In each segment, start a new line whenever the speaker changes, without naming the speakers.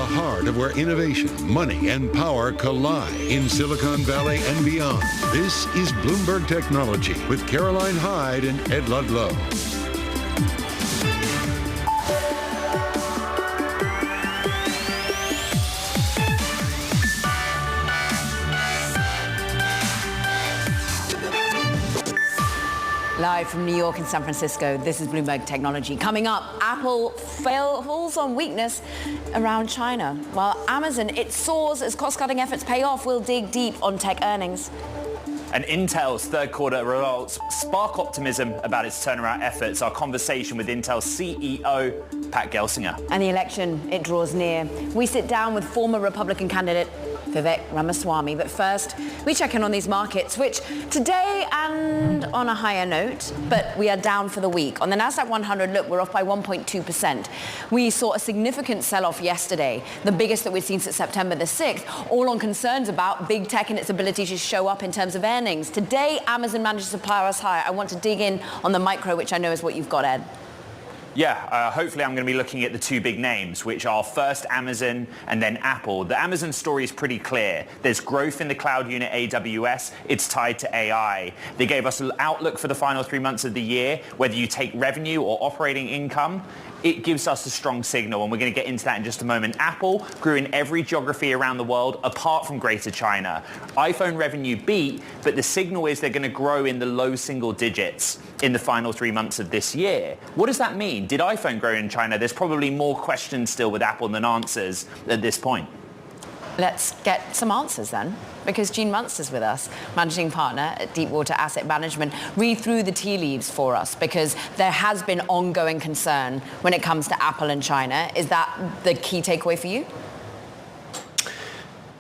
heart of where innovation, money, and power collide in Silicon Valley and beyond. This is Bloomberg Technology with Caroline Hyde and Ed Ludlow.
Live from New York and San Francisco, this is Bloomberg Technology. Coming up, Apple falls on weakness around China, while Amazon, it soars as cost-cutting efforts pay off. We'll dig deep on tech earnings.
And Intel's third quarter results spark optimism about its turnaround efforts. Our conversation with Intel's CEO, Pat Gelsinger.
And the election, it draws near. We sit down with former Republican candidate Vivek Ramaswamy. But first, we check in on these markets, which today and on a higher note, but we are down for the week. On the Nasdaq 100, look, we're off by 1.2%. We saw a significant sell-off yesterday, the biggest that we've seen since September the 6th, all on concerns about big tech and its ability to show up in terms of earnings. Today, Amazon managed to power us higher. I want to dig in on the micro, which I know is what you've got, Ed.
Yeah, hopefully I'm going to be looking at the two big names, which are first Amazon and then Apple. The Amazon story is pretty clear. There's growth in the cloud unit AWS. It's tied to AI. They gave us an outlook for the final 3 months of the year. Whether you take revenue or operating income, it gives us a strong signal, and we're going to get into that in just a moment. Apple grew in every geography around the world apart from Greater China. iPhone revenue beat, but the signal is they're going to grow in the low single digits in the final 3 months of this year. What does that mean? Did iPhone grow in China? There's probably more questions still with Apple than answers at this point.
Let's get some answers then, because Gene Munster's with us, managing partner at Deepwater Asset Management. Read through the tea leaves for us, because there has been ongoing concern when it comes to Apple and China. Is that the key takeaway for you?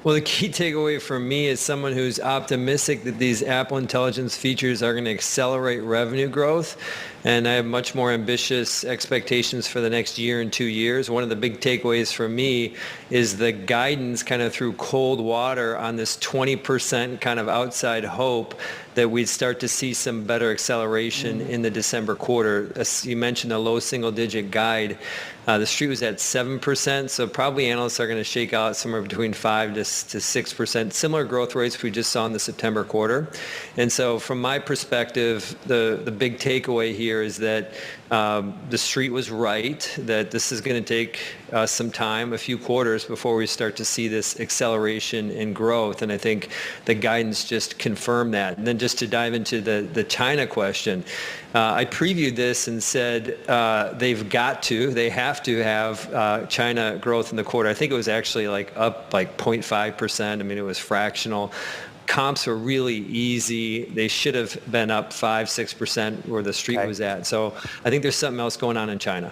Well, the key takeaway for me is someone who's optimistic that these Apple Intelligence features are going to accelerate revenue growth. And I have much more ambitious expectations for the next year and 2 years. One of the big takeaways for me is the guidance kind of through cold water on this 20% kind of outside hope that we'd start to see some better acceleration in the December quarter. As you mentioned, a low single-digit guide. The street was at 7%, so probably analysts are going to shake out somewhere between 5 to 6%, similar growth rates we just saw in the September quarter. And so from my perspective, the big takeaway here is that the street was right, that this is going to take some time, a few quarters, before we start to see this acceleration in growth. And I think the guidance just confirmed that. And then just to dive into the China question, I previewed this and said they have to have China growth in the quarter. I think it was actually up 0.5%. I mean, it was fractional. Comps were really easy. They should have been up 5-6% where the street was at. So I think there's something else going on in China.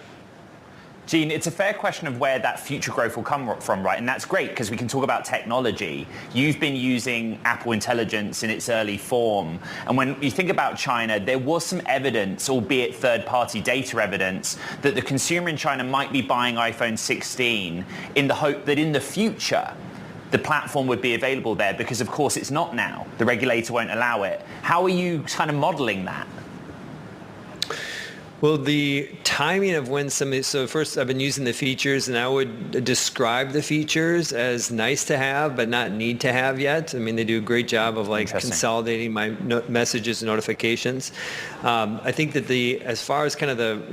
Gene, it's a fair question of where that future growth will come from, right? And that's great because we can talk about technology. You've been using Apple Intelligence in its early form. And when you think about China, there was some evidence, albeit third-party data evidence, that the consumer in China might be buying iPhone 16 in the hope that in the future, the platform would be available there because, of course, it's not now. The regulator won't allow it. How are you kind of modeling that?
Well, the timing of when so first I've been using the features, and I would describe the features as nice to have, but not need to have yet. I mean, they do a great job of consolidating my messages and notifications. I think that as far as kind of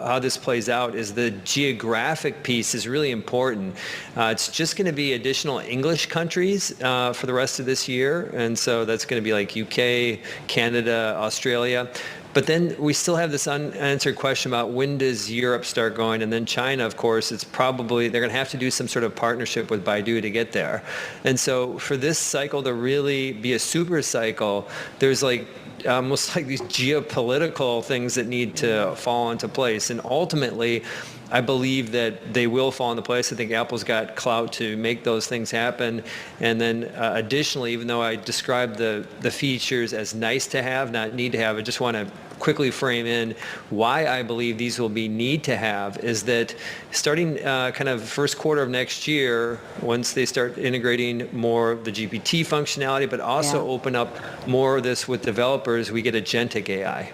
how this plays out is the geographic piece is really important. It's just going to be additional English countries for the rest of this year. And so that's going to be like UK, Canada, Australia. But then we still have this unanswered question about when does Europe start going, and then China, of course, they're going to have to do some sort of partnership with Baidu to get there. And so for this cycle to really be a super cycle, there's almost like these geopolitical things that need to fall into place. And ultimately, I believe that they will fall into place. I think Apple's got clout to make those things happen. And then additionally, even though I described the features as nice to have, not need to have, I just want to quickly frame in why I believe these will be need to have is that starting kind of first quarter of next year, once they start integrating more of the GPT functionality, but also open up more of this with developers, we get agentic AI.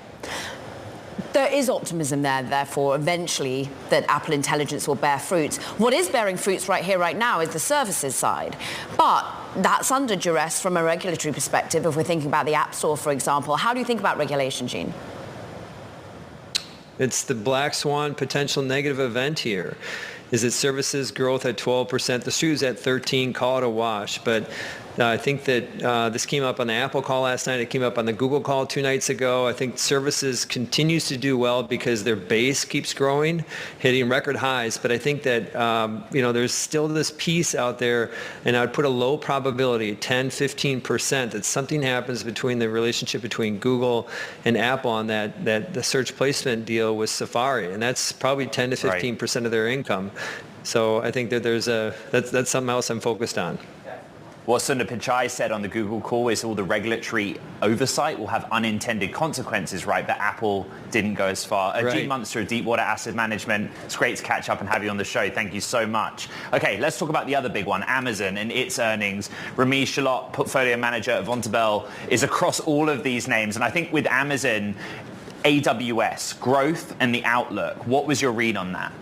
there is optimism there, therefore, eventually, that Apple Intelligence will bear fruits. What is bearing fruits right here, right now, is the services side. But that's under duress from a regulatory perspective, if we're thinking about the App Store, for example. How do you think about regulation, Gene?
It's the black swan potential negative event here. Is it services growth at 12%? The shoe's at 13%, call it a wash. But I think that this came up on the Apple call last night. It came up on the Google call 2 nights ago. I think services continues to do well because their base keeps growing, hitting record highs. But I think that, there's still this piece out there, and I would put a low probability, 10, 15%, that something happens between the relationship between Google and Apple on that the search placement deal with Safari. And that's probably 10 to 15% of their income. So I think that that's something else I'm focused on.
What Sundar Pichai said on the Google call is all the regulatory oversight will have unintended consequences, right? But Apple didn't go as far. Gene Munster of Deepwater Asset Management, it's great to catch up and have you on the show. Thank you so much. Okay, let's talk about the other big one, Amazon and its earnings. Ramesh Shalot, portfolio manager at Vontobel, is across all of these names. And I think with Amazon, AWS, growth and the outlook, what was your read on that?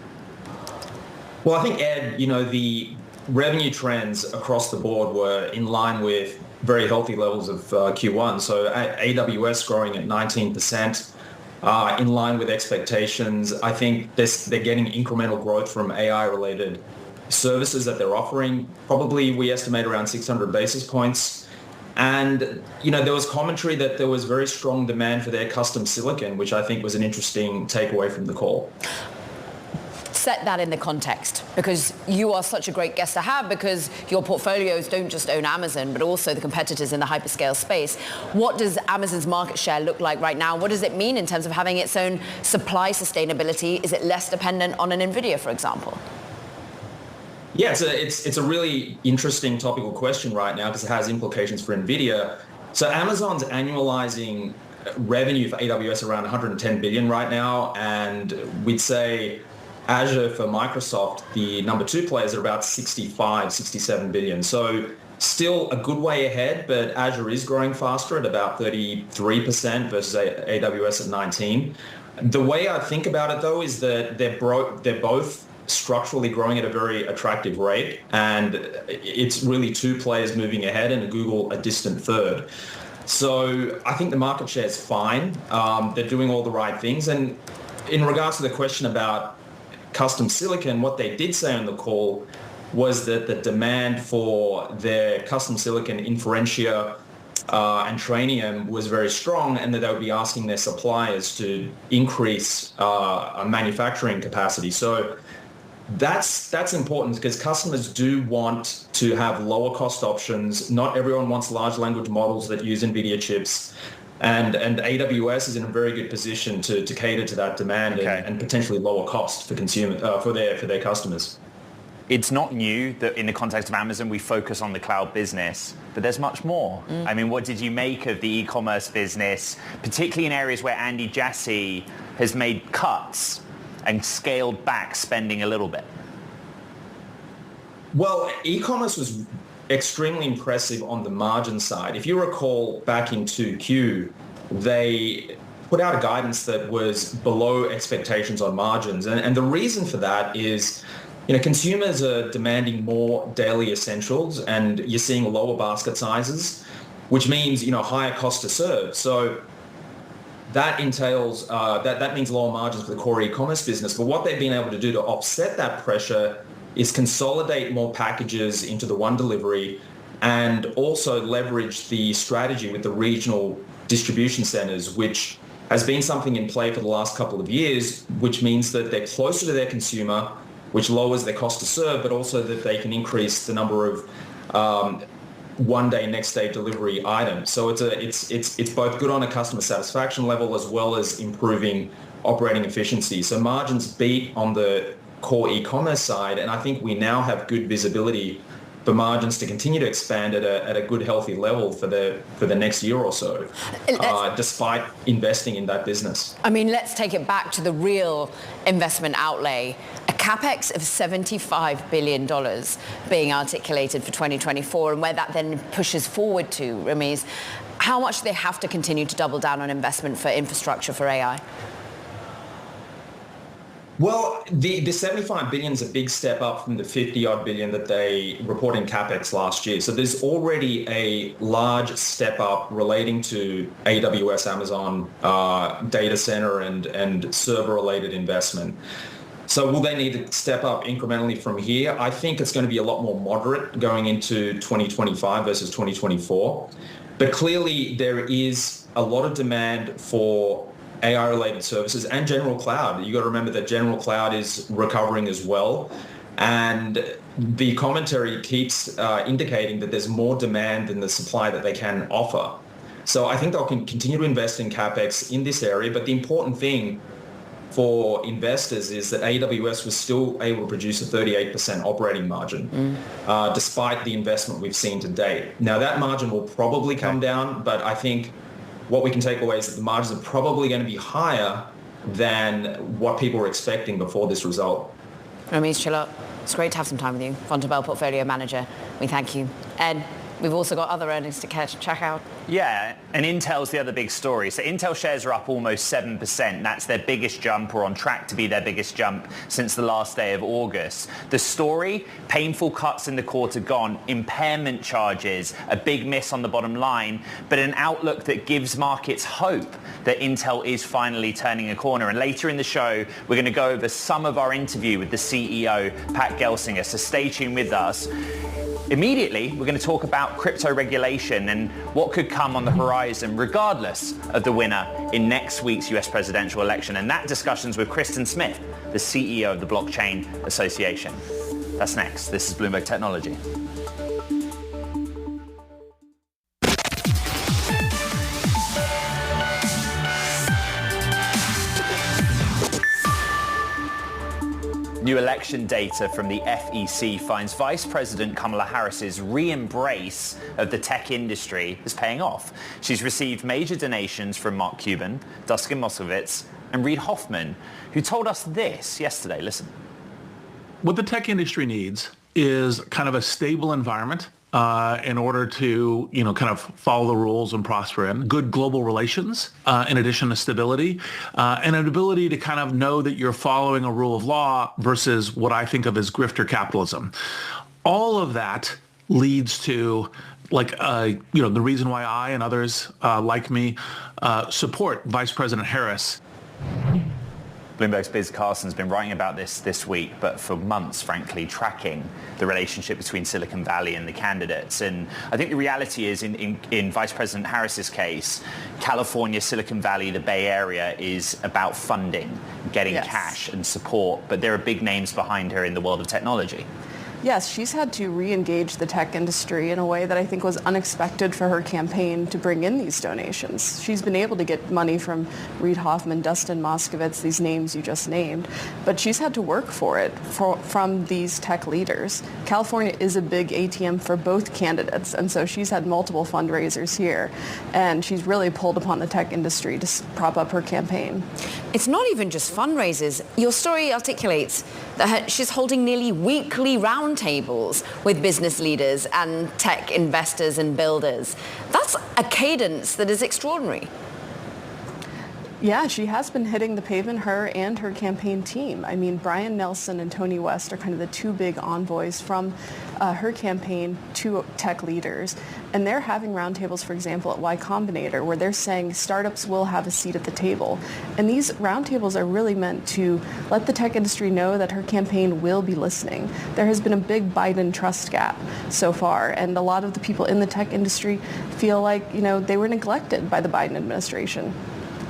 Well, I think, Ed, the revenue trends across the board were in line with very healthy levels of Q1. So AWS growing at 19%, in line with expectations. I think they're getting incremental growth from AI-related services that they're offering. Probably we estimate around 600 basis points. And, there was commentary that there was very strong demand for their custom silicon, which I think was an interesting takeaway from the call.
Set that in the context, because you are such a great guest to have, because your portfolios don't just own Amazon, but also the competitors in the hyperscale space. What does Amazon's market share look like right now? What does it mean in terms of having its own supply sustainability? Is it less dependent on an NVIDIA, for example?
Yeah, it's a really interesting topical question right now because it has implications for NVIDIA. So Amazon's annualizing revenue for AWS around 110 billion right now, and we'd say Azure for Microsoft, the number 2 players, are about 67 billion. So still a good way ahead, but Azure is growing faster at about 33% versus AWS at 19%. The way I think about it, though, is that they're both structurally growing at a very attractive rate, and it's really 2 players moving ahead and Google a distant third. So I think the market share is fine. They're doing all the right things. And in regards to the question about custom silicon, what they did say on the call was that the demand for their custom silicon Inferentia and Trainium was very strong, and that they would be asking their suppliers to increase manufacturing capacity. So that's important because customers do want to have lower cost options. Not everyone wants large language models that use NVIDIA chips. And AWS is in a very good position to cater to that demand and potentially lower cost for their customers.
It's not new that in the context of Amazon, we focus on the cloud business, but there's much more. I mean, what did you make of the e-commerce business, particularly in areas where Andy Jassy has made cuts and scaled back spending a little bit?
Well, e-commerce was extremely impressive on the margin side. If you recall back in 2Q, they put out a guidance that was below expectations on margins. And the reason for that is, consumers are demanding more daily essentials, and you're seeing lower basket sizes, which means, higher cost to serve. So that entails, that means lower margins for the core e-commerce business. But what they've been able to do to offset that pressure is consolidate more packages into the one delivery and also leverage the strategy with the regional distribution centers, which has been something in play for the last couple of years, which means that they're closer to their consumer, which lowers their cost to serve, but also that they can increase the number of one-day, next-day delivery items. So it's both good on a customer satisfaction level as well as improving operating efficiency. So margins beat on the core e-commerce side, and I think we now have good visibility for margins to continue to expand at a good, healthy level for the next year or so, despite investing in that business.
I mean, let's take it back to the real investment outlay. A capex of $75 billion being articulated for 2024, and where that then pushes forward to, Ramesh, how much do they have to continue to double down on investment for infrastructure for AI?
Well, the 75 billion is a big step up from the 50-odd billion that they reported in CapEx last year. So there's already a large step up relating to AWS, Amazon, data center and server-related investment. So will they need to step up incrementally from here? I think it's going to be a lot more moderate going into 2025 versus 2024. But clearly there is a lot of demand for AI-related services and general cloud. You got to remember that general cloud is recovering as well. And the commentary keeps indicating that there's more demand than the supply that they can offer. So I think they'll continue to invest in CapEx in this area. But the important thing for investors is that AWS was still able to produce a 38% operating margin, despite the investment we've seen to date. Now, that margin will probably come down, but I think what we can take away is that the margins are probably going to be higher than what people were expecting before this result.
Ramesh Chilot, it's great to have some time with you, Vontobel Portfolio Manager. We thank you. Ed, we've also got other earnings to check out.
Yeah, and Intel's the other big story. So Intel shares are up almost 7%. That's their biggest jump, or on track to be their biggest jump since the last day of August. The story, painful cuts in the quarter gone, impairment charges, a big miss on the bottom line, but an outlook that gives markets hope that Intel is finally turning a corner. And later in the show, we're going to go over some of our interview with the CEO, Pat Gelsinger. So stay tuned with us. Immediately, we're going to talk about crypto regulation and what could come on the horizon regardless of the winner in next week's US presidential election. And that discussion's with Kristen Smith, the CEO of the Blockchain Association. That's next. This is Bloomberg Technology. New election data from the FEC finds Vice President Kamala Harris's re-embrace of the tech industry is paying off. She's received major donations from Mark Cuban, Dustin Moskovitz, and Reid Hoffman, who told us this yesterday. Listen.
What the tech industry needs is kind of a stable environment in order to, kind of follow the rules and prosper in. Good global relations, in addition to stability, and an ability to kind of know that you're following a rule of law versus what I think of as grifter capitalism. All of that leads to, the reason why I and others like me support Vice President Harris.
Bloomberg's Biz Carson's been writing about this week, but for months, frankly, tracking the relationship between Silicon Valley and the candidates. And I think the reality is, in Vice President Harris's case, California, Silicon Valley, the Bay Area is about funding, getting cash and support. But there are big names behind her in the world of technology.
Yes, she's had to re-engage the tech industry in a way that I think was unexpected for her campaign to bring in these donations. She's been able to get money from Reid Hoffman, Dustin Moskovitz, these names you just named, but she's had to work for it from these tech leaders. California is a big ATM for both candidates, and so she's had multiple fundraisers here, and she's really pulled upon the tech industry to prop up her campaign.
It's not even just fundraisers. Your story articulates that she's holding nearly weekly roundtables with business leaders and tech investors and builders. That's a cadence that is extraordinary.
Yeah, she has been hitting the pavement, her and her campaign team. I mean, Brian Nelson and Tony West are kind of the two big envoys from her campaign to tech leaders. And they're having roundtables, for example, at Y Combinator, where they're saying startups will have a seat at the table. And these roundtables are really meant to let the tech industry know that her campaign will be listening. There has been a big Biden trust gap so far, and a lot of the people in the tech industry feel like, they were neglected by the Biden administration.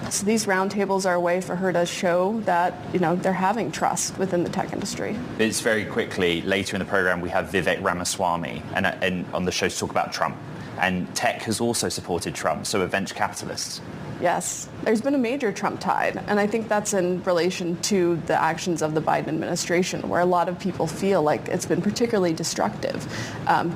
So these roundtables are a way for her to show that, they're having trust within the tech industry.
It's very quickly, later in the program, we have Vivek Ramaswamy and on the show to talk about Trump. And tech has also supported Trump, so are venture capitalists.
Yes, there's been a major Trump tide, and I think that's in relation to the actions of the Biden administration, where a lot of people feel like it's been particularly destructive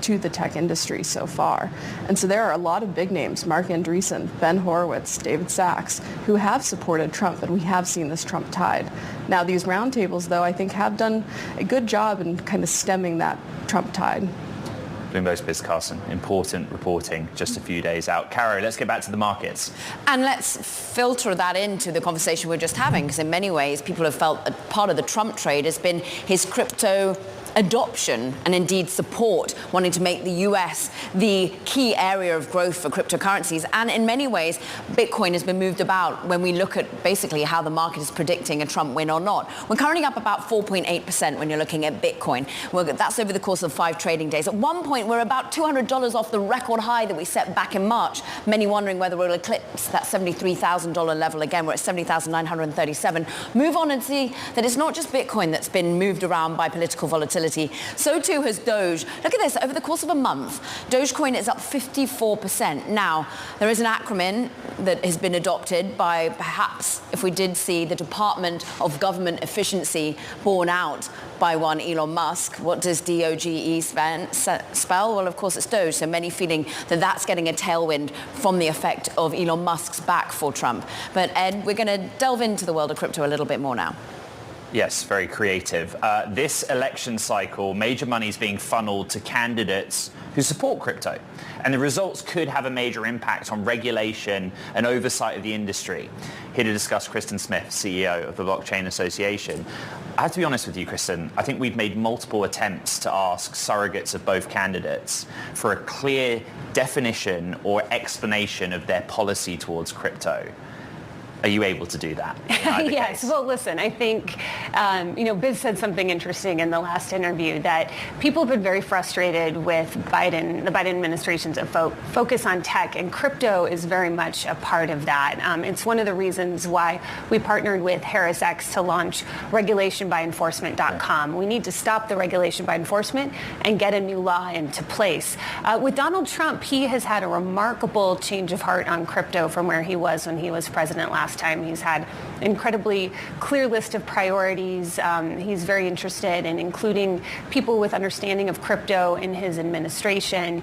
to the tech industry so far. And so there are a lot of big names, Mark Andreessen, Ben Horowitz, David Sachs, who have supported Trump, and we have seen this Trump tide. Now, these roundtables, though, I think have done a good job in kind of stemming that Trump tide.
Bloomberg's Biz Carson. Important reporting just a few days out. Caro, let's get back to the markets.
And let's filter that into the conversation we're just having, because in many ways people have felt a part of the Trump trade has been his crypto adoption and indeed support, wanting to make the US the key area of growth for cryptocurrencies. And in many ways, Bitcoin has been moved about when we look at basically how the market is predicting a Trump win or not. We're currently up about 4.8% when you're looking at Bitcoin. Well, that's over the course of 5 trading days. At one point, we're about $200 off the record high that we set back in March. Many wondering whether we'll eclipse that $73,000 level again. We're at $70,937. Move on and see that it's not just Bitcoin that's been moved around by political volatility. So too has Doge. Look at this. Over the course of a month, Dogecoin is up 54%. Now, there is an acronym that has been adopted by perhaps, if we did see the Department of Government Efficiency borne out by one Elon Musk. What does DOGE spell? Well, of course, it's Doge. So many feeling that that's getting a tailwind from the effect of Elon Musk's back for Trump. But Ed, we're going to delve into the world of crypto a little bit more now.
Yes, very creative. This election cycle, major money is being funneled to candidates who support crypto. And the results could have a major impact on regulation and oversight of the industry. Here to discuss, Kristen Smith, CEO of the Blockchain Association. I have to be honest with you, Kristen. I think we've made multiple attempts to ask surrogates of both candidates for a clear definition or explanation of their policy towards crypto. Are you able to do that?
Yes. Well, listen, I think, Biz said something interesting in the last interview that people have been very frustrated with the Biden administration's focus on tech, and crypto is very much a part of that. It's one of the reasons why we partnered with HarrisX to launch regulationbyenforcement.com. We need to stop the regulation by enforcement and get a new law into place. With Donald Trump, he has had a remarkable change of heart on crypto from where he was when he was president last time. He's had an incredibly clear list of priorities. He's very interested in including people with understanding of crypto in his administration.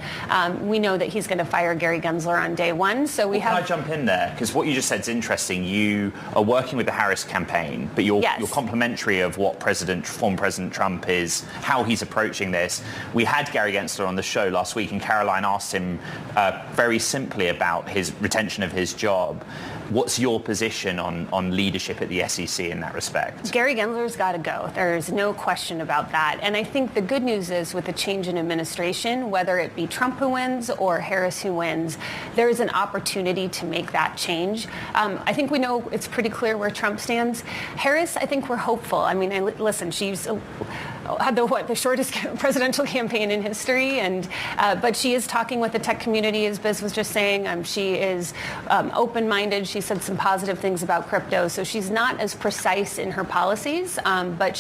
We know that he's going to fire Gary Gensler on day one. So can
I jump in there? Because what you just said is interesting. You are working with the Harris campaign, but you're complimentary of what former President Trump is, how he's approaching this. We had Gary Gensler on the show last week, and Caroline asked him very simply about his retention of his job. What's your position on leadership at the SEC in that respect?
Gary Gensler's got to go. There's no question about that. And I think the good news is with the change in administration, whether it be Trump who wins or Harris who wins, there is an opportunity to make that change. I think we know it's pretty clear where Trump stands. Harris, I think we're hopeful. I mean, listen, she's had the shortest presidential campaign in history, but she is talking with the tech community, as Biz was just saying. She is open-minded. She said some positive things about crypto, so she's not as precise in her policies, but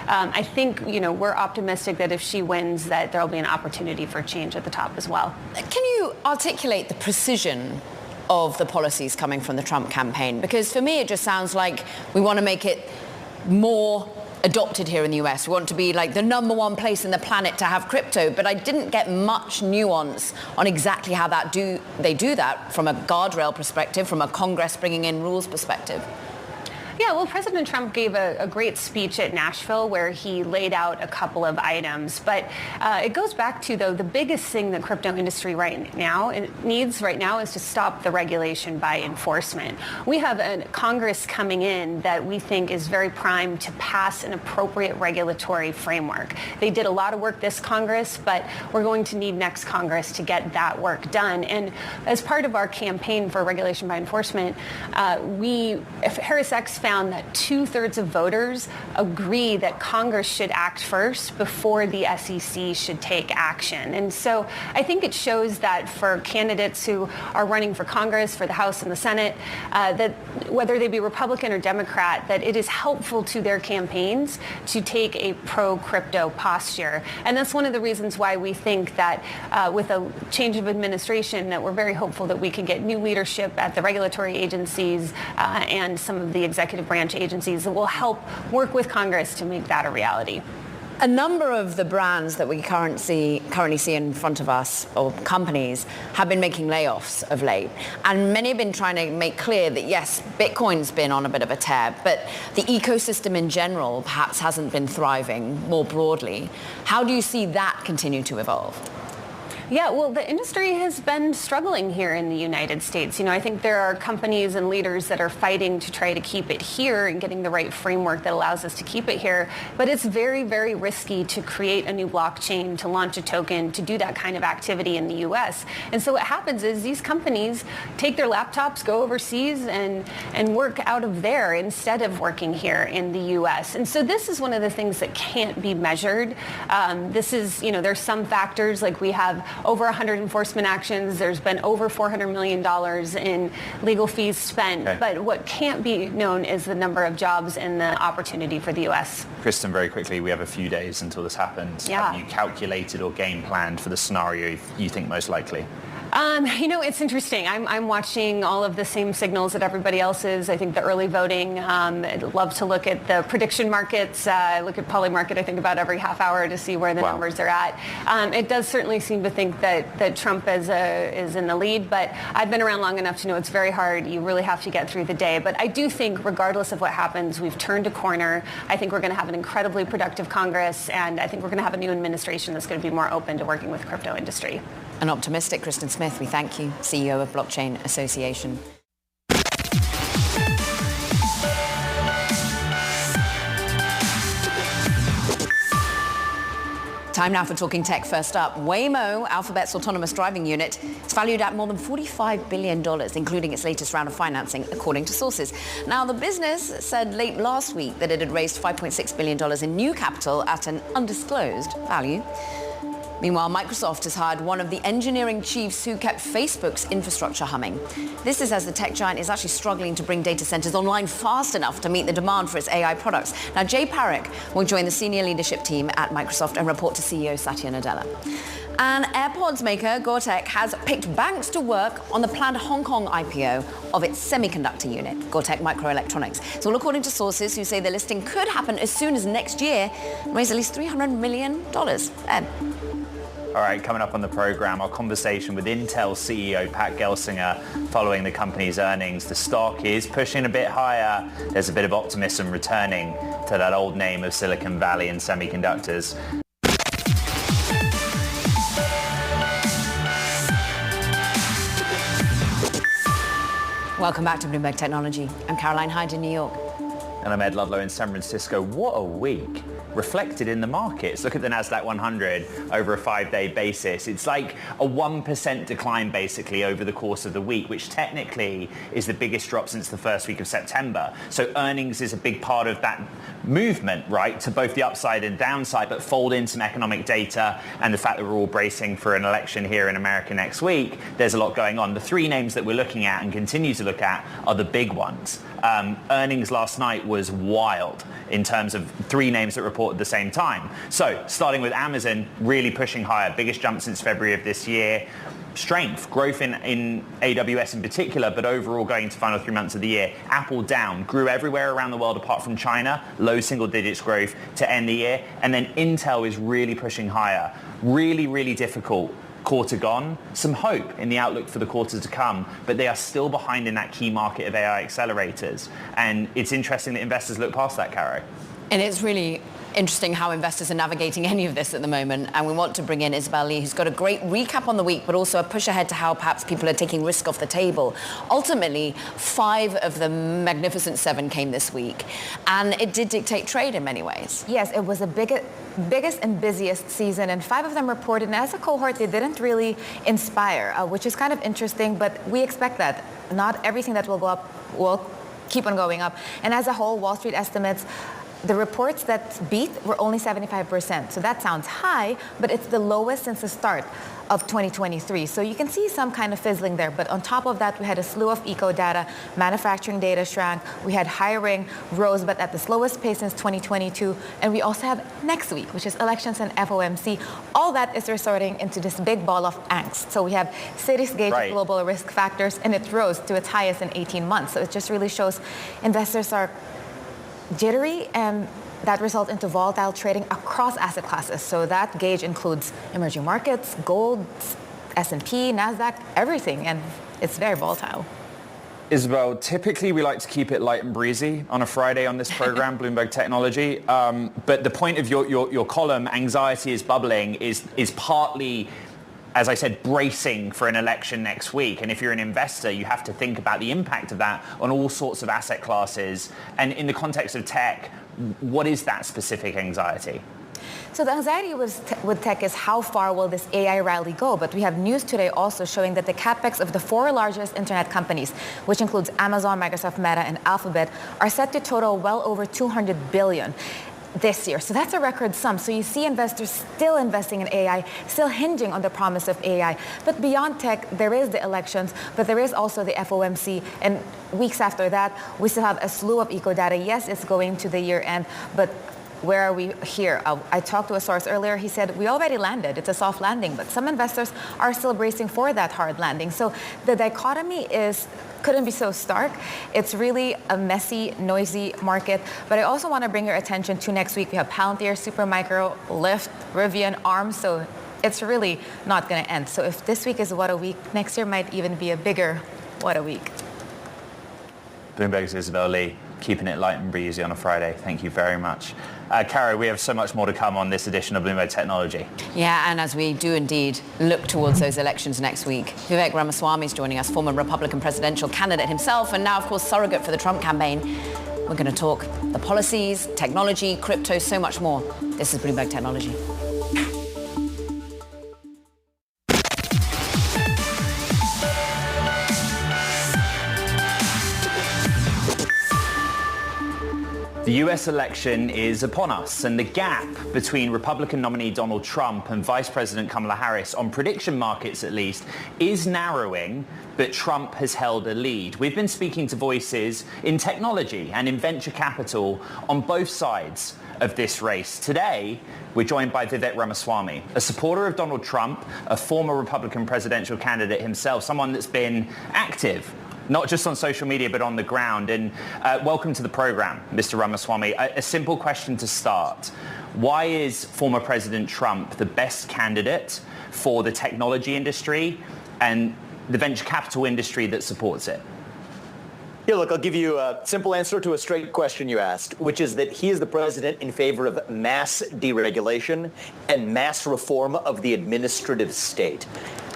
I think, we're optimistic that if she wins, that there'll be an opportunity for change at the top as well.
Can you articulate the precision of the policies coming from the Trump campaign? Because for me, it just sounds like we want to make it more adopted here in the US. We want to be like the number one place in the planet to have crypto, but I didn't get much nuance on exactly how they do that from a guardrail perspective, from a Congress bringing in rules perspective.
Yeah, well, President Trump gave a great speech at Nashville where he laid out a couple of items. But it goes back to, though, the biggest thing the crypto industry needs right now is to stop the regulation by enforcement. We have a Congress coming in that we think is very primed to pass an appropriate regulatory framework. They did a lot of work this Congress, but we're going to need next Congress to get that work done. And as part of our campaign for regulation by enforcement, HarrisX found that 2/3 of voters agree that Congress should act first before the SEC should take action. And so I think it shows that for candidates who are running for Congress, for the House and the Senate, that whether they be Republican or Democrat, that it is helpful to their campaigns to take a pro-crypto posture. And that's one of the reasons why we think that with a change of administration, that we're very hopeful that we can get new leadership at the regulatory agencies and some of the executive branch agencies that will help work with Congress to make that a reality.
A number of the brands that we currently see in front of us, or companies, have been making layoffs of late. And many have been trying to make clear that, yes, Bitcoin's been on a bit of a tear, but the ecosystem in general perhaps hasn't been thriving more broadly. How do you see that continue to evolve?
Yeah, well, the industry has been struggling here in the United States. I think there are companies and leaders that are fighting to try to keep it here and getting the right framework that allows us to keep it here. But it's very, very risky to create a new blockchain, to launch a token, to do that kind of activity in the U.S. And so what happens is these companies take their laptops, go overseas, and work out of there instead of working here in the U.S. And so this is one of the things that can't be measured. This is, there's some factors, like we have over 100 enforcement actions. There's been over $400 million in legal fees spent. Okay. But what can't be known is the number of jobs and the opportunity for the U.S.
Kristen, very quickly, we have a few days until this happens.
Yeah.
Have you calculated or game planned for the scenario you think most likely?
It's interesting. I'm watching all of the same signals that everybody else is. I think the early voting, I'd love to look at the prediction markets. I look at Polymarket, I think, about every half hour to see where the numbers are at. It does certainly seem to think that Trump is in the lead, but I've been around long enough to know it's very hard. You really have to get through the day. But I do think, regardless of what happens, we've turned a corner. I think we're going to have an incredibly productive Congress, and I think we're going to have a new administration that's going to be more open to working with crypto industry.
An optimistic Kristen Smith, we thank you, CEO of Blockchain Association. Time now for Talking Tech. First up, Waymo, Alphabet's autonomous driving unit, is valued at more than $45 billion, including its latest round of financing, according to sources. Now, the business said late last week that it had raised $5.6 billion in new capital at an undisclosed value. Meanwhile, Microsoft has hired one of the engineering chiefs who kept Facebook's infrastructure humming. This is as the tech giant is actually struggling to bring data centers online fast enough to meet the demand for its AI products. Now, Jay Parekh will join the senior leadership team at Microsoft and report to CEO Satya Nadella. And AirPods maker Gore-Tex has picked banks to work on the planned Hong Kong IPO of its semiconductor unit, Gore-Tex Microelectronics. It's all according to sources who say the listing could happen as soon as next year and raise at least $300 million. Ed.
All right, coming up on the program, our conversation with Intel CEO Pat Gelsinger following the company's earnings. The stock is pushing a bit higher. There's a bit of optimism returning to that old name of Silicon Valley and semiconductors.
Welcome back to Bloomberg Technology. I'm Caroline Hyde in New York.
And I'm Ed Ludlow in San Francisco. What a week reflected in the markets. Look at the NASDAQ 100 over a 5-day basis. It's like a 1% decline basically over the course of the week, which technically is the biggest drop since the first week of September. So earnings is a big part of that movement, right, to both the upside and downside, but fold in some economic data and the fact that we're all bracing for an election here in America next week. There's a lot going on. The three names that we're looking at and continue to look at are the big ones. Earnings last night was wild in terms of three names that reported at the same time. So starting with Amazon, really pushing higher, biggest jump since February of this year. Strength, growth in AWS in particular, but overall going into the final 3 months of the year. Apple down, grew everywhere around the world apart from China, low single digits growth to end the year. And then Intel is really pushing higher. Really, really difficult quarter gone. Some hope in the outlook for the quarters to come, but they are still behind in that key market of AI accelerators. And it's interesting that investors look past that, Caro.
And it's really interesting how investors are navigating any of this at the moment. And we want to bring in Isabel Lee, who's got a great recap on the week, but also a push ahead to how perhaps people are taking risk off the table. Ultimately, 5 of the Magnificent 7 came this week, and it did dictate trade in many ways.
Yes, it was the biggest and busiest season, and 5 of them reported, and as a cohort, they didn't really inspire, which is kind of interesting, but we expect that. Not everything that will go up will keep on going up. And as a whole, Wall Street estimates the reports that beat were only 75%. So that sounds high, but it's the lowest since the start of 2023. So you can see some kind of fizzling there. But on top of that, we had a slew of eco data. Manufacturing data shrank. We had hiring rose, but at the slowest pace since 2022. And we also have next week, which is elections and FOMC. All that is resorting into this big ball of angst. So we have Citi's gauge of global risk factors, and it rose to its highest in 18 months. So it just really shows investors are jittery, and that results into volatile trading across asset classes. So that gauge includes emerging markets, gold, S&P, NASDAQ, everything, and it's very volatile.
Isabel, typically we like to keep it light and breezy on a Friday on this program, Bloomberg Technology. But the point of your column, anxiety is bubbling, is partly as I said, bracing for an election next week. And if you're an investor, you have to think about the impact of that on all sorts of asset classes. And in the context of tech, what is that specific anxiety?
So the anxiety with tech is how far will this AI rally go? But we have news today also showing that the capex of the 4 largest internet companies, which includes Amazon, Microsoft, Meta, and Alphabet, are set to total well over $200 billion this year. So that's a record sum. So you see investors still investing in AI, still hinging on the promise of AI. But beyond tech, there is the elections, but there is also the FOMC. And weeks after that, we still have a slew of eco data. Yes, it's going to the year end, but where are we here? I talked to a source earlier. He said, we already landed. It's a soft landing, but some investors are still bracing for that hard landing. So the dichotomy couldn't be so stark. It's really a messy, noisy market. But I also want to bring your attention to next week. We have Palantir, Supermicro, Lyft, Rivian, ARM. So it's really not going to end. So if this week is what a week, next year might even be a bigger what a week.
Bloomberg's Isabel Lee, keeping it light and breezy on a Friday. Thank you very much. Caro, we have so much more to come on this edition of Bloomberg Technology.
Yeah, and as we do indeed look towards those elections next week, Vivek Ramaswamy is joining us, former Republican presidential candidate himself, and now, of course, surrogate for the Trump campaign. We're going to talk the policies, technology, crypto, so much more. This is Bloomberg Technology.
The US election is upon us, and the gap between Republican nominee Donald Trump and Vice President Kamala Harris, on prediction markets at least, is narrowing, but Trump has held a lead. We've been speaking to voices in technology and in venture capital on both sides of this race. Today, we're joined by Vivek Ramaswamy, a supporter of Donald Trump, a former Republican presidential candidate himself, someone that's been active not just on social media, but on the ground. And welcome to the program, Mr. Ramaswamy. A simple question to start. Why is former President Trump the best candidate for the technology industry and the venture capital industry that supports it?
Yeah, look, I'll give you a simple answer to a straight question you asked, which is that he is the president in favor of mass deregulation and mass reform of the administrative state.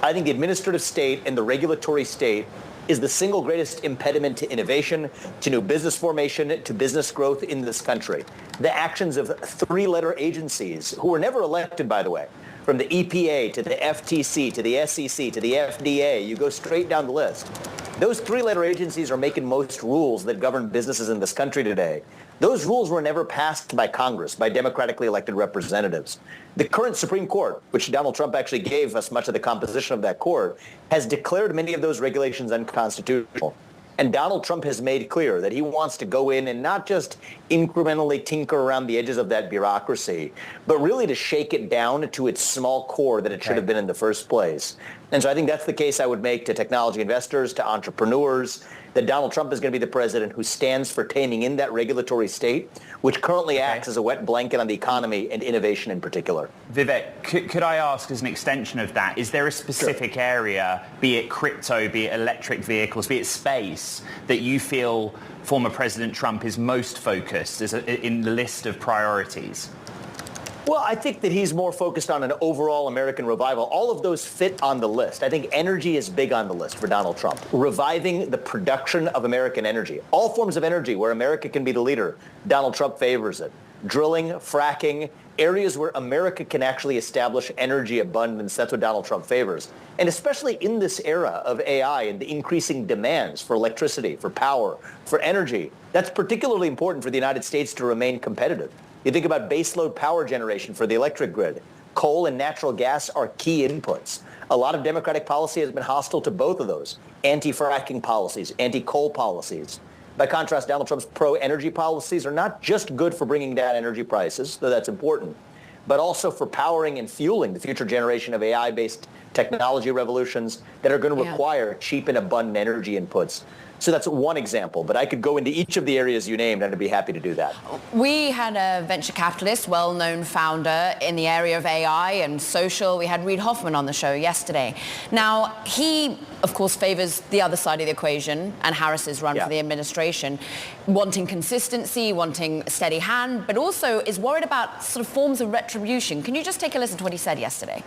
I think the administrative state and the regulatory state is the single greatest impediment to innovation, to new business formation, to business growth in this country. The actions of 3-letter agencies, who were never elected, by the way, from the EPA to the FTC to the SEC to the FDA, you go straight down the list. Those 3-letter agencies are making most rules that govern businesses in this country today. Those rules were never passed by Congress, by democratically elected representatives. The current Supreme Court, which Donald Trump actually gave us much of the composition of that court, has declared many of those regulations unconstitutional. And Donald Trump has made clear that he wants to go in and not just incrementally tinker around the edges of that bureaucracy, but really to shake it down to its small core that it should have been in the first place. And so I think that's the case I would make to technology investors, to entrepreneurs, that Donald Trump is going to be the president who stands for taming in that regulatory state, which currently acts as a wet blanket on the economy and innovation in particular.
Vivek, could I ask, as an extension of that, is there a specific area, be it crypto, be it electric vehicles, be it space, that you feel former President Trump is most focused in the list of priorities?
Well, I think that he's more focused on an overall American revival. All of those fit on the list. I think energy is big on the list for Donald Trump. Reviving the production of American energy. All forms of energy where America can be the leader, Donald Trump favors it. Drilling, fracking, areas where America can actually establish energy abundance, that's what Donald Trump favors. And especially in this era of AI and the increasing demands for electricity, for power, for energy, that's particularly important for the United States to remain competitive. You think about baseload power generation for the electric grid. Coal and natural gas are key inputs. A lot of Democratic policy has been hostile to both of those. Anti-fracking policies, anti-coal policies. By contrast, Donald Trump's pro-energy policies are not just good for bringing down energy prices, though that's important, but also for powering and fueling the future generation of AI-based technology revolutions that are going to require cheap and abundant energy inputs. So that's one example, but I could go into each of the areas you named, and I'd be happy to do that.
We had a venture capitalist, well-known founder in the area of AI and social. We had Reid Hoffman on the show yesterday. Now, he, of course, favors the other side of the equation, and Harris's run for the administration, wanting consistency, wanting a steady hand, but also is worried about sort of forms of retribution. Can you just take a listen to what he said yesterday?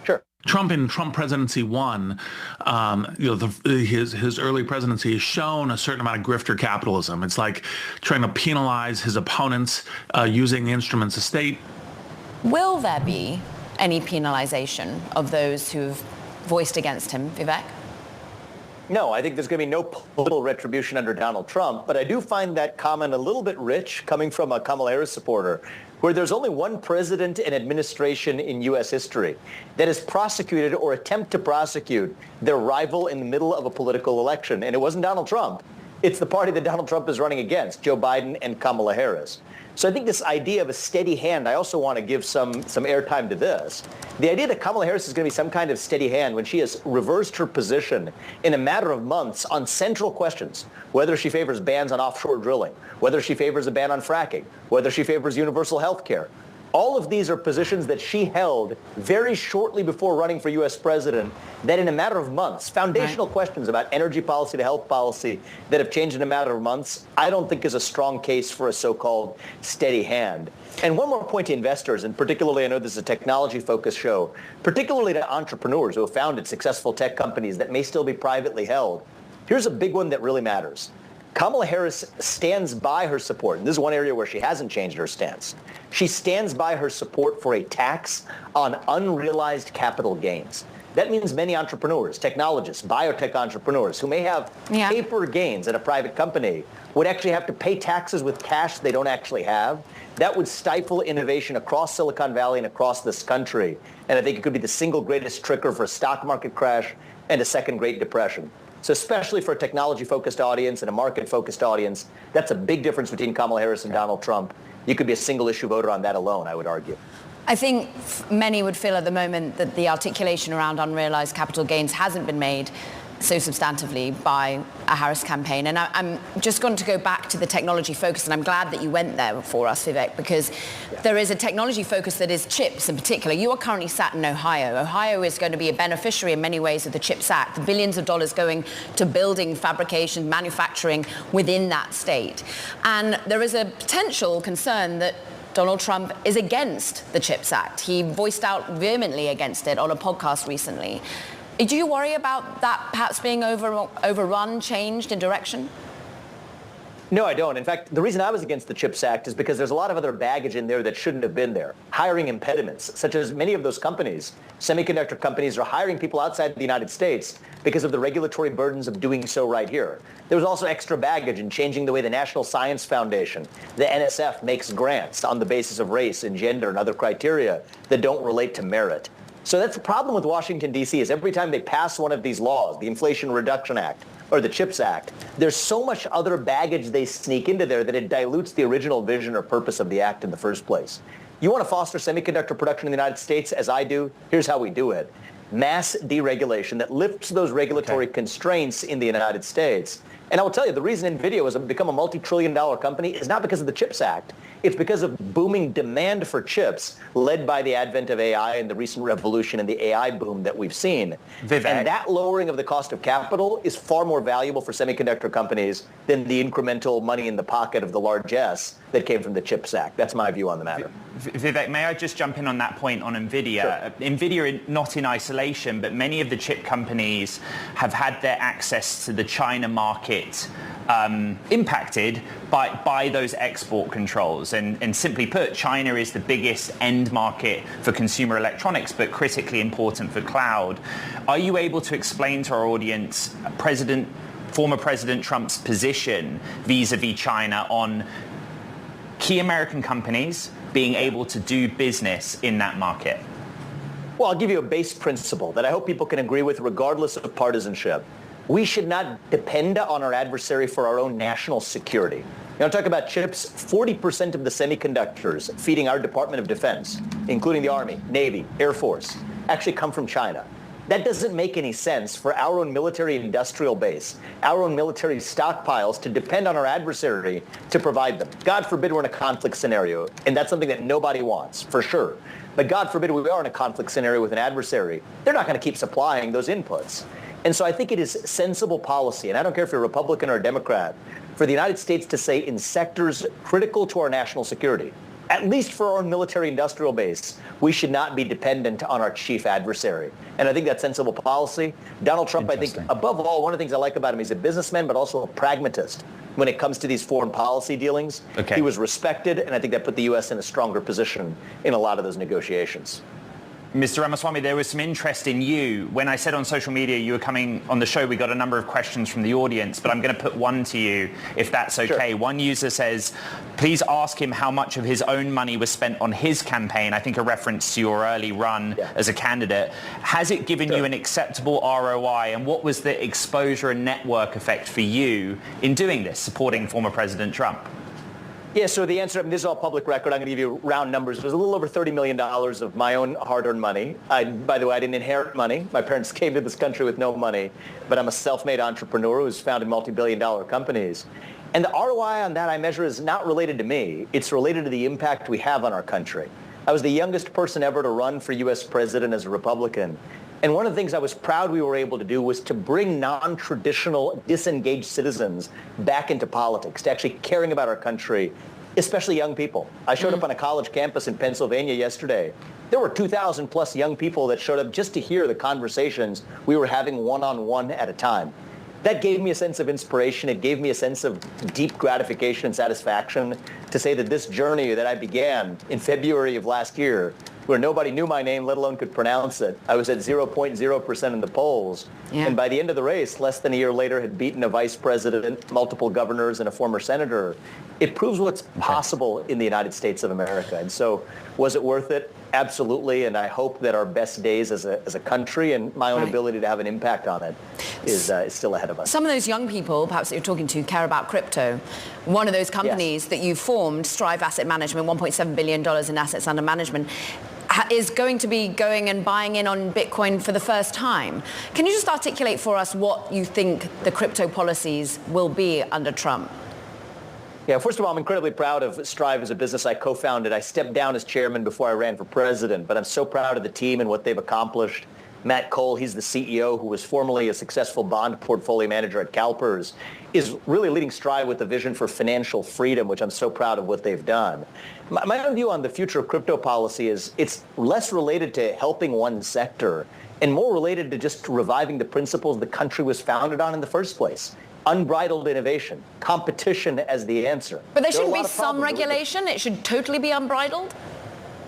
Sure.
Trump in Trump presidency 1, his early presidency has shown a certain amount of grifter capitalism. It's like trying to penalize his opponents using instruments of state.
Will there be any penalization of those who've voiced against him, Vivek?
No, I think there's going to be no political retribution under Donald Trump, but I do find that comment a little bit rich coming from a Kamala Harris supporter, where there's only one president and administration in U.S. history that has prosecuted or attempt to prosecute their rival in the middle of a political election, and it wasn't Donald Trump. It's the party that Donald Trump is running against, Joe Biden and Kamala Harris. So I think this idea of a steady hand, I also want to give some airtime to this. The idea that Kamala Harris is going to be some kind of steady hand when she has reversed her position in a matter of months on central questions, whether she favors bans on offshore drilling, whether she favors a ban on fracking, whether she favors universal health care. All of these are positions that she held very shortly before running for U.S. president that in a matter of months, foundational questions about energy policy to health policy that have changed in a matter of months, I don't think is a strong case for a so-called steady hand. And one more point to investors, and particularly I know this is a technology-focused show, particularly to entrepreneurs who have founded successful tech companies that may still be privately held. Here's a big one that really matters. Kamala Harris stands by her support, and this is one area where she hasn't changed her stance. She stands by her support for a tax on unrealized capital gains. That means many entrepreneurs, technologists, biotech entrepreneurs who may have paper gains at a private company would actually have to pay taxes with cash they don't actually have. That would stifle innovation across Silicon Valley and across this country. And I think it could be the single greatest trigger for a stock market crash and a second Great Depression. So especially for a technology-focused audience and a market-focused audience, that's a big difference between Kamala Harris and Donald Trump. You could be a single-issue voter on that alone, I would argue.
I think many would feel at the moment that the articulation around unrealized capital gains hasn't been made so substantively by a Harris campaign. And I'm just going to go back to the technology focus, and I'm glad that you went there for us, Vivek, because there is a technology focus that is chips in particular. You are currently sat in Ohio. Ohio is going to be a beneficiary in many ways of the CHIPS Act, the billions of dollars going to building, fabrication, manufacturing within that state. And there is a potential concern that Donald Trump is against the CHIPS Act. He voiced out vehemently against it on a podcast recently. Do you worry about that perhaps being overrun, changed in direction?
No, I don't. In fact, the reason I was against the CHIPS Act is because there's a lot of other baggage in there that shouldn't have been there. Hiring impediments, such as many of those companies, semiconductor companies, are hiring people outside the United States because of the regulatory burdens of doing so right here. There was also extra baggage in changing the way the National Science Foundation, the NSF, makes grants on the basis of race and gender and other criteria that don't relate to merit. So that's the problem with Washington, D.C. is every time they pass one of these laws, the Inflation Reduction Act or the CHIPS Act, there's so much other baggage they sneak into there that it dilutes the original vision or purpose of the act in the first place. You want to foster semiconductor production in the United States, as I do? Here's how we do it. Mass deregulation that lifts those regulatory constraints in the United States. And I will tell you, the reason NVIDIA has become a multi-trillion-dollar company is not because of the CHIPS Act. It's because of booming demand for chips led by the advent of AI and the recent revolution in the AI boom that we've seen.
Vivek.
And that lowering of the cost of capital is far more valuable for semiconductor companies than the incremental money in the pocket of the largesse that came from the CHIPS Act. That's my view on the matter.
Vivek, may I just jump in on that point on NVIDIA? Sure. NVIDIA, not in isolation, but many of the chip companies have had their access to the China market impacted by those export controls. And simply put, China is the biggest end market for consumer electronics, but critically important for cloud. Are you able to explain to our audience former President Trump's position vis-a-vis China on key American companies being able to do business in that market?
Well, I'll give you a base principle that I hope people can agree with regardless of partisanship. We should not depend on our adversary for our own national security. You know, talk about chips, 40% of the semiconductors feeding our Department of Defense, including the Army, Navy, Air Force, actually come from China. That doesn't make any sense for our own military industrial base, our own military stockpiles to depend on our adversary to provide them. God forbid we're in a conflict scenario, and that's something that nobody wants, for sure. But God forbid we are in a conflict scenario with an adversary. They're not going to keep supplying those inputs. And so I think it is sensible policy, and I don't care if you're a Republican or a Democrat, for the United States to say in sectors critical to our national security, at least for our own military industrial base, we should not be dependent on our chief adversary. And I think that's sensible policy. Donald Trump, I think, above all, one of the things I like about him, he's a businessman, but also a pragmatist when it comes to these foreign policy dealings.
Okay.
He was respected, and I think that put the U.S. in a stronger position in a lot of those negotiations.
Mr. Ramaswamy, there was some interest in you. When I said on social media you were coming on the show, we got a number of questions from the audience, but I'm going to put one to you, if that's okay. Sure. One user says, please ask him how much of his own money was spent on his campaign, I think a reference to your early run as a candidate. Has it given you an acceptable ROI, and what was the exposure and network effect for you in doing this, supporting former President Trump?
Yeah, so the answer, I mean, this is all public record. I'm going to give you round numbers. It was a little over $30 million of my own hard-earned money. By the way, I didn't inherit money. My parents came to this country with no money, but I'm a self-made entrepreneur who's founded multi-billion-dollar companies. And the ROI on that I measure is not related to me. It's related to the impact we have on our country. I was the youngest person ever to run for U.S. president as a Republican. And one of the things I was proud we were able to do was to bring non-traditional, disengaged citizens back into politics, to actually caring about our country, especially young people. I showed up on a college campus in Pennsylvania yesterday. There were 2,000 plus young people that showed up just to hear the conversations we were having one-on-one at a time. That gave me a sense of inspiration. It gave me a sense of deep gratification and satisfaction to say that this journey that I began in February of last year, where nobody knew my name, let alone could pronounce it. I was at 0.0% in the polls. Yeah. And by the end of the race, less than a year later, had beaten a vice president, multiple governors, and a former senator. It proves what's possible in the United States of America. And so was it worth it? Absolutely. And I hope that our best days as a country and my own ability to have an impact on it is still ahead of us.
Some of those young people, perhaps that you're talking to, care about crypto. One of those companies that you formed, Strive Asset Management, $1.7 billion in assets under management, is going to be going and buying in on Bitcoin for the first time. Can you just articulate for us what you think the crypto policies will be under Trump?
Yeah, first of all, I'm incredibly proud of Strive as a business I co-founded. I stepped down as chairman before I ran for president, but I'm so proud of the team and what they've accomplished. Matt Cole, he's the CEO, who was formerly a successful bond portfolio manager at CalPERS, is really leading Strive with a vision for financial freedom, which I'm so proud of what they've done. My own view on the future of crypto policy is it's less related to helping one sector and more related to just reviving the principles the country was founded on in the first place. Unbridled innovation, competition as the answer.
But there shouldn't be some regulation? It should totally be unbridled?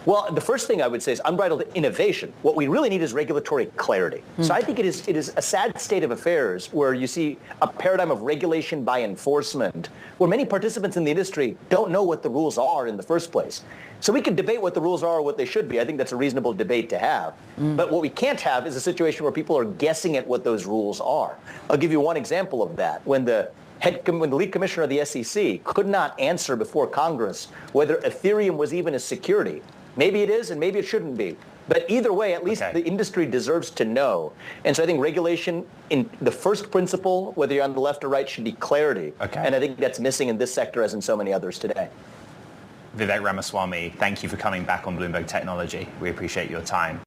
Well, the first thing I would say is unbridled innovation. What we really need is regulatory clarity. So I think it is a sad state of affairs where you see a paradigm of regulation by enforcement, where many participants in the industry don't know what the rules are in the first place. So we can debate what the rules are or what they should be. I think that's a reasonable debate to have. But what we can't have is a situation where people are guessing at what those rules are. I'll give you one example of that. When the lead commissioner of the SEC could not answer before Congress whether Ethereum was even a security. Maybe it is and maybe it shouldn't be. But either way, at least the industry deserves to know. And so I think regulation in the first principle, whether you're on the left or right, should be clarity. And I think that's missing in this sector as in so many others today.
Vivek Ramaswamy, thank you for coming back on Bloomberg Technology. We appreciate your time.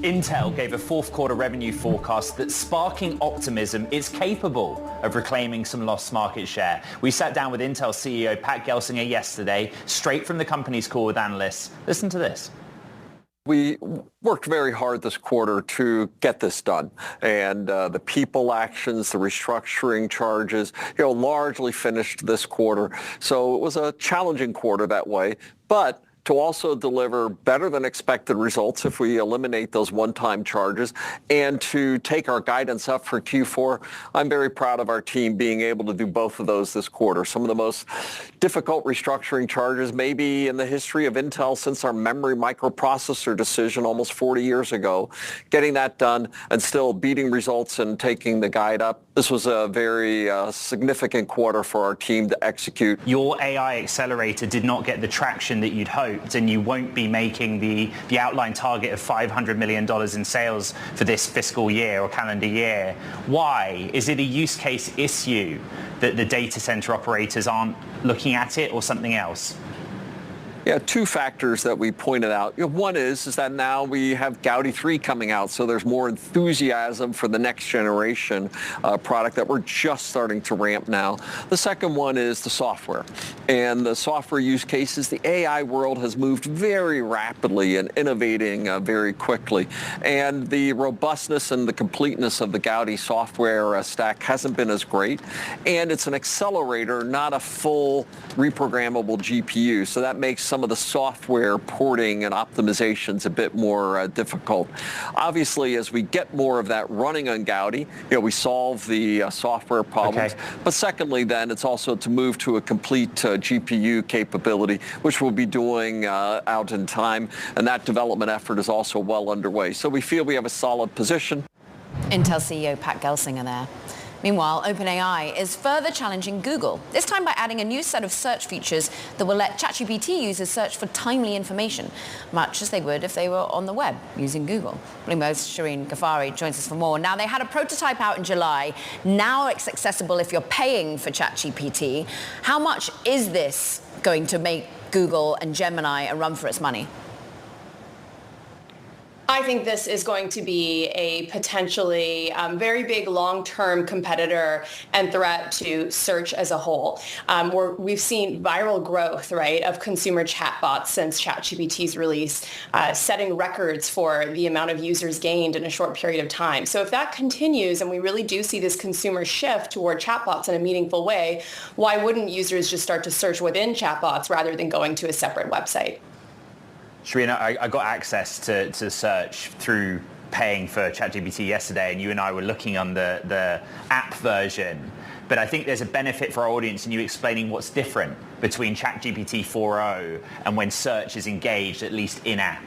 Intel gave a fourth quarter revenue forecast that's sparking optimism it's capable of reclaiming some lost market share. We sat down with Intel CEO Pat Gelsinger yesterday, straight from the company's call with analysts. Listen to this.
We worked very hard this quarter to get this done, and the people actions, the restructuring charges, largely finished this quarter. So it was a challenging quarter that way, but to also deliver better than expected results if we eliminate those one-time charges, and to take our guidance up for Q4. I'm very proud of our team being able to do both of those this quarter. Some of the most difficult restructuring charges maybe in the history of Intel since our memory microprocessor decision almost 40 years ago. Getting that done and still beating results and taking the guide up. This was a very significant quarter for our team to execute.
Your AI accelerator did not get the traction that you'd hoped, and you won't be making the outline target of $500 million in sales for this fiscal year or calendar year. Why? Is it a use case issue that the data center operators aren't looking at it, or something else?
Yeah, two factors that we pointed out. One is that now we have Gaudi 3 coming out, so there's more enthusiasm for the next generation product that we're just starting to ramp now. The second one is the software. And the software use cases, the AI world has moved very rapidly and innovating very quickly. And the robustness and the completeness of the Gaudi software stack hasn't been as great. And it's an accelerator, not a full reprogrammable GPU. So that makes some of the software porting and optimizations a bit more difficult. Obviously, as we get more of that running on Gaudi, we solve the software problems. Okay. But secondly, then, it's also to move to a complete GPU capability, which we'll be doing out in time. And that development effort is also well underway. So we feel we have a solid position.
Intel CEO Pat Gelsinger there. Meanwhile, OpenAI is further challenging Google, this time by adding a new set of search features that will let ChatGPT users search for timely information, much as they would if they were on the web using Google. Bloomberg's Shireen Ghaffari joins us for more. Now, they had a prototype out in July. Now it's accessible if you're paying for ChatGPT. How much is this going to make Google and Gemini a run for its money?
I think this is going to be a potentially very big long-term competitor and threat to search as a whole. We've seen viral growth, right, of consumer chatbots since ChatGPT's release, setting records for the amount of users gained in a short period of time. So if that continues and we really do see this consumer shift toward chatbots in a meaningful way, why wouldn't users just start to search within chatbots rather than going to a separate website?
Shireen, I got access to search through paying for ChatGPT yesterday, and you and I were looking on the app version. But I think there's a benefit for our audience in you explaining what's different between ChatGPT 4.0 and when search is engaged, at least in-app.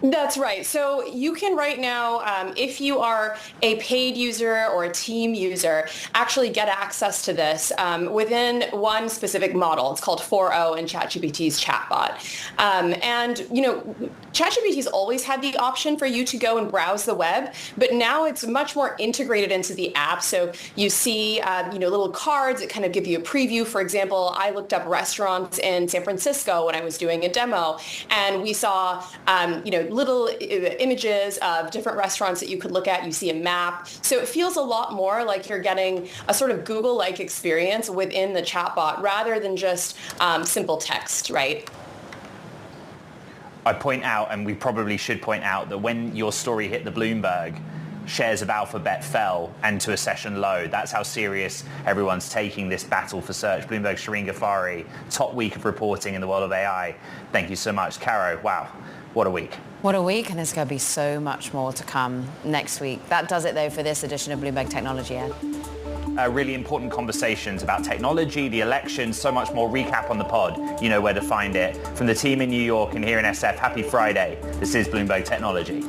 That's right. So you can right now, if you are a paid user or a team user, actually get access to this within one specific model. It's called 4.0 in ChatGPT's chatbot. And, ChatGPT's always had the option for you to go and browse the web, but now it's much more integrated into the app. So you see, little cards that kind of give you a preview. For example, I looked up restaurants in San Francisco when I was doing a demo, and we saw, little images of different restaurants that you could look at. You see a map. So it feels a lot more like you're getting a sort of Google-like experience within the chatbot rather than just simple text, right?
I point out, and we probably should point out, that when your story hit the Bloomberg, shares of Alphabet fell and to a session low. That's how serious everyone's taking this battle for search. Bloomberg's Shireen Ghaffari, top week of reporting in the world of AI. Thank you so much. Caro, wow, what a week.
What a week, and there's going to be so much more to come next week. That does it, though, for this edition of Bloomberg Technology, Ed.
Really important conversations about technology, the election, so much more. Recap on the pod. You know where to find it. From the team in New York and here in SF, happy Friday. This is Bloomberg Technology.